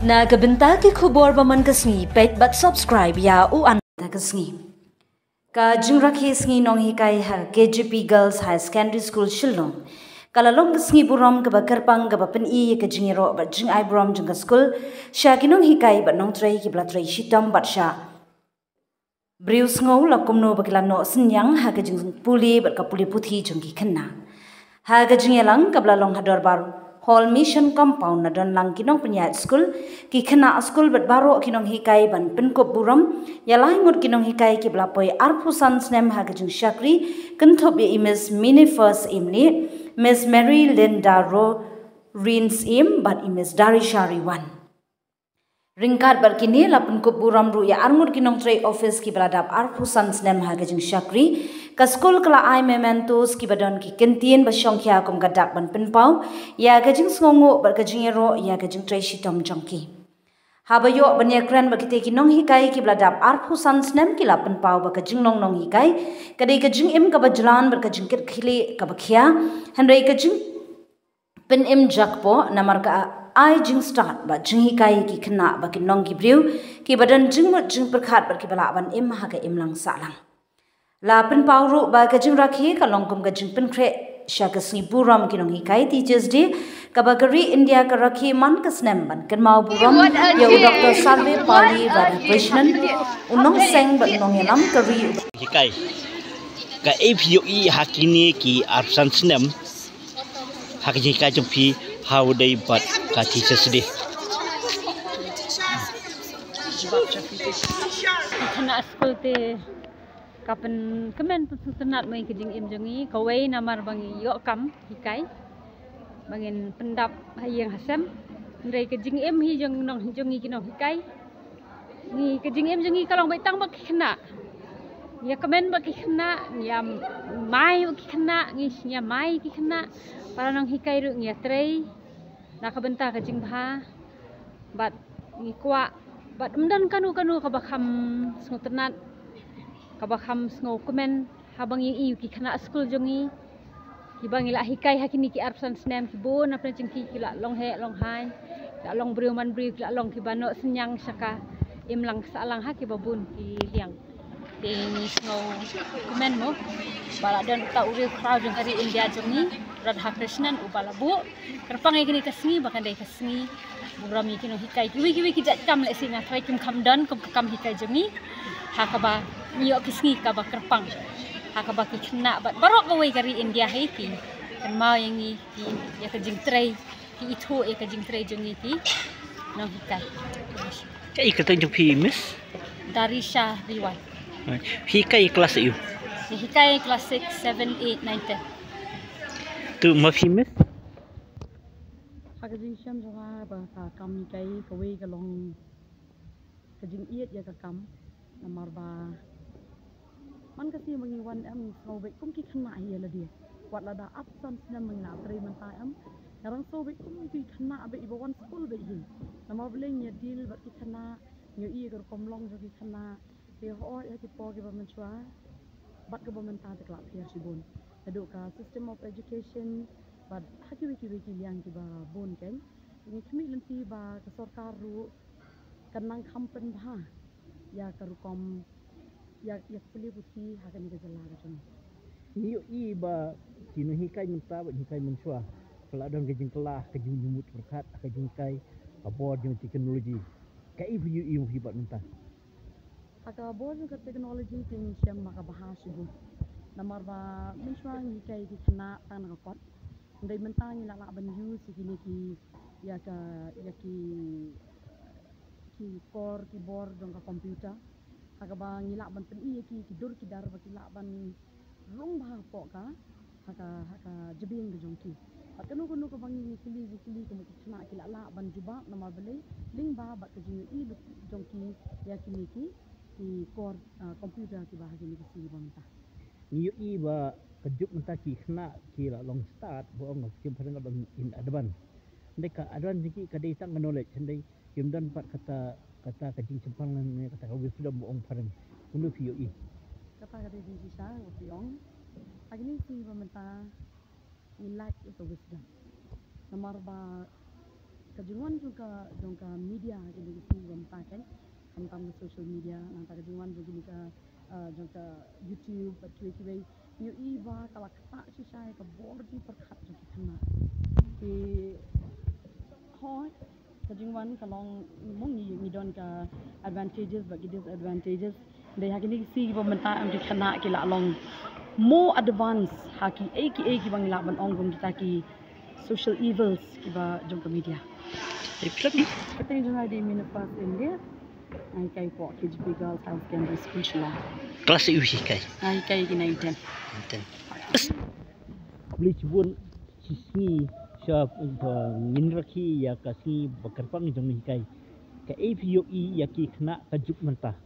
Na kabenta ki khubor baman kasngi pet but subscribe ya u an kasngi. Ka jingrakhi sngi nong hikai ha KGP Girls High Secondary School Shillong. Kalalong kasngi buram ka bakarpang ka bapen I ka jingiro ba jing ai buram jing school sha kinong hikai ba nong trai ki blatrai shitam bat sha. Brius ngau la kumno bakila no sinyang ha ka jing puli ba ka puli puthi jung ki khanna. Ha ka jingelang ka blalong hador baru. Hall Mission Compound na don lang kinong penyat school ki khana school bet baro kinong hikai ban penkop buram yalai ngut kinong hikai ki blapoi arphusan snem ha gajung shakri kenthop ye Miss Mini First imni Miss Mary Linda Ro Rins im bat Miss Darishari one ringkat berkini la penkop buram ru ya arngut kinong tray office ki beladap arphusan snem ha gajung shakri ka school kala ai mementos ki badon ki kentien ba songkhya kum gadak ban penpau ya gajing sngongo bar gajing ro ya gajing tray shitom jongki habayo banya kran ba kite ki nong hikai ki bladap arphusan snem ki la penpau ba gajing nong hikai kadai gajing im ka bajlan bar gajing kit khile ka bakhya handai gajing pen im jakpo namar ka ai jing start ba jing hikai ki khna ba ki nong ki briu ki badan jing mut jing perkhat bar ki bala ban im ha ka im lang sa lang la pen pauru ba gajing rakhi ka longkum gajing pen kre shakasni buram kinong hikai teachers day kabagari India ka rakhi man ka snem ban kan mau buram ya Dr. Sarve Pali Radhakrishnan unong seng ban nong yalam kari hikai ka APUE hakini ki arsan snem hakini ka jumpi how they but ka teachers day khana school te kapan kemen pusutenat mai kejing im jongi kawai namar bangi yo kam hikai bangin pendap hayang hasam ndai kejing im hi jong nong jongi kinong hikai ni kejing im jongi kalong bai tang bak khna ya kemen bak khna ya mai bak khna ngi nya mai ki khna para nong hikai ru ngi trei na kabenta kejing bha bat ngi kwa bat umdan kanu ka bakham sutenat kabakham sngo komen habang yi ki khana school jongi ki bangila hikai hakini ki arsan snem ki bon apna jingki ki la long he long hai la long briu man briu la long ki bano senyang saka imlang salang ha ki babun ki liang ni sngo komen mo bala dan ta uri crowd jong kari India jongi Radhakrishnan ubalabu kerpang kini kasngi bakan dai kasngi buram yi kino hikai ki ki jak kam le singa thai kim kham dan kum kam hikai jongi hakaba niyo kisngi ka ba kerpang hakaba ki khna ba barok gawai kari India hai ki kan mau yang ni ki ya ka jing tray ki itu ya ka jing tray jongi ki nong hikai kai ka tang jumpi miss Darisha Riwan hikai kelas you hikai kelas 6 7 8 9 10 tu mafi miss hakajing syam jonga ba ka kam kai kawai ka long kajing iet ya ka kam namar ba man kasi mangi wan am sobe kum ki khna hi la dia wat la da absence na mangi na tre man ta am karang sobe kum ki khna be ibo wan school be hi namar bleng ya deal ba ki khna nyu I gar kom long jo ki khna be ho ya ki po ki ba man chwa bat ka ba man ta ta pia si bon adu ka system of education ba haki wiki liang ki ba bon ken ni khmi lenti ba ka sarkar ru kanang khampen bha ya karukom ya puli puthi hakan ke jala ka chon niyo I ba kino hikai minta ba hikai mensua kala don gejing kelah kejing nyumut berkat kejing kai abor jeng teknologi kai APUE mu hibat minta aka abor jeng teknologi ting syam maka bahas ibu namar ba mensua hikai ki kena tan ka kot ndai minta ni la ban use kini ki ya ki core keyboard dong ka komputer haka ba ngila ban pen I ki dur ki dar ba ki la ban rong ba po ka haka jebing ge jong ki atenu kunu ko bangi kili ko ki khna ki la ban juba nama bele ling ba ka jing I jong ki ya ki core komputer ki ba hagi ni ki si ban ta niyo I ba kejuk minta ki khna ki la long start bo ngok kim phang ba in advance ndeka advance ki kadai sang knowledge ndai kimdan pat kata kajing sempang ne kata kau sudah bohong parang unu PUE kata kata di sisa bohong agni si pementa ilak itu wisdom nomor ba kejungan juga jongka media jadi isi gomtakan tentang social media nanti kejungan juga jongka YouTube cuy you iba kalau ketak susah ke bordi perkat juga kena di hoi kejungan kalau mungi midon ke advantages bagi disadvantages dari hakini si pemerintah am dikena kila long more advance haki eki bang laban onggung kita ki social evils kiba jongka media Iklan kita juga di Minnepas India ai kai po KGP Girls High Secondary School Shillong kelas usi kai. ai kai gina iten Boleh cubun sisni siap ngin rakhi ya kasi bakarpang jong ni kai. Ka APOE ya ki kena kajuk mentah.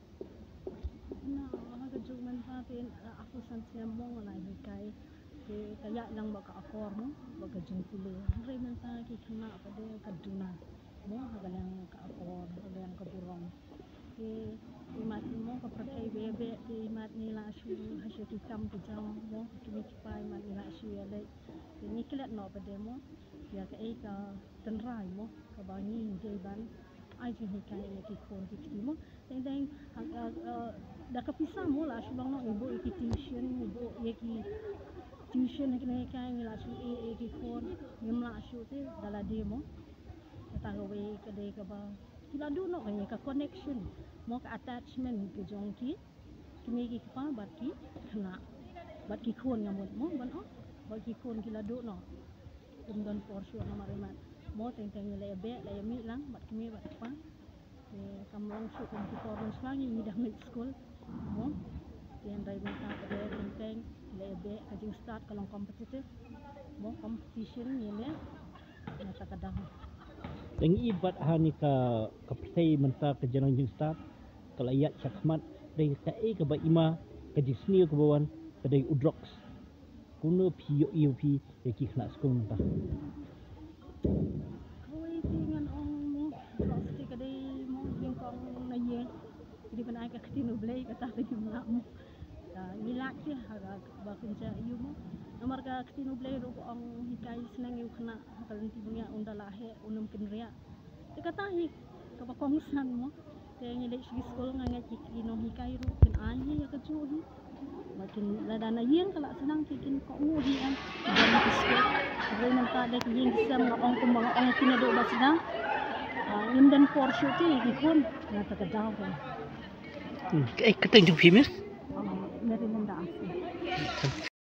na kejung manfatin aku santia mong na kai ke kaya lang baka akor mo baka jung pulu re menta ki kena pada kaduna mo hagalang ka akor hagalang ka burong ke imat mo ka perkai bebe ke imat nila asu hasya ki kam ke jam mo kimi kipai imat nila asu ya le ni kilat no pada mo ya ka ka tenrai mo ka bangi jeban ai ji hikai ya ki kon ki mo teng dah kepisah mo lah asu bang no ibu ki tuition ibu ye ki tuition kena kai mila asu ki kon ngimla asu te dala demo tahu we kedai ke ba kila du no ka connection mo ka attachment ke jongki kimi ki pa baki kena baki kon ngamut mo ban oh baki kon kila du no don for sure no marimat mo teng le be le mi lang bat kimi bat pa kamlong su kan ki foreign slang mi dah mid school mo yang dai minta ke teng le be ka jing start kalong competitive mo competition ni le na takadang Yang ibat hani ka pertai mentah ke janang jing start kalau ayat sakmat dari ka ke ba ima ke jisni ke bawan ke dari udrox kuno POP ya ki kena skul mentah. Koi tingan ong mo pasti kadai mo yung kong na ye hindi pa na ka kitino blay ka ta yung mga mo nilak siya haga bakun siya iyo mo nomor ka kitino blay ro ang hikay senang yung kena kalanti mo nga unda lahe unum kinria ikatahi kapakongsan mo kaya nilay sige school nga nga kinong hikay ro kinanhi ya kajuhi makin lada na yen kala senang kikin ko ngudi ang dan school ray man ta dek yen sam nga ong kung mga ong kinado ba sida ngimdan porsyo ti ikon na tagadaw ko Kateng jung famous? meron nang daas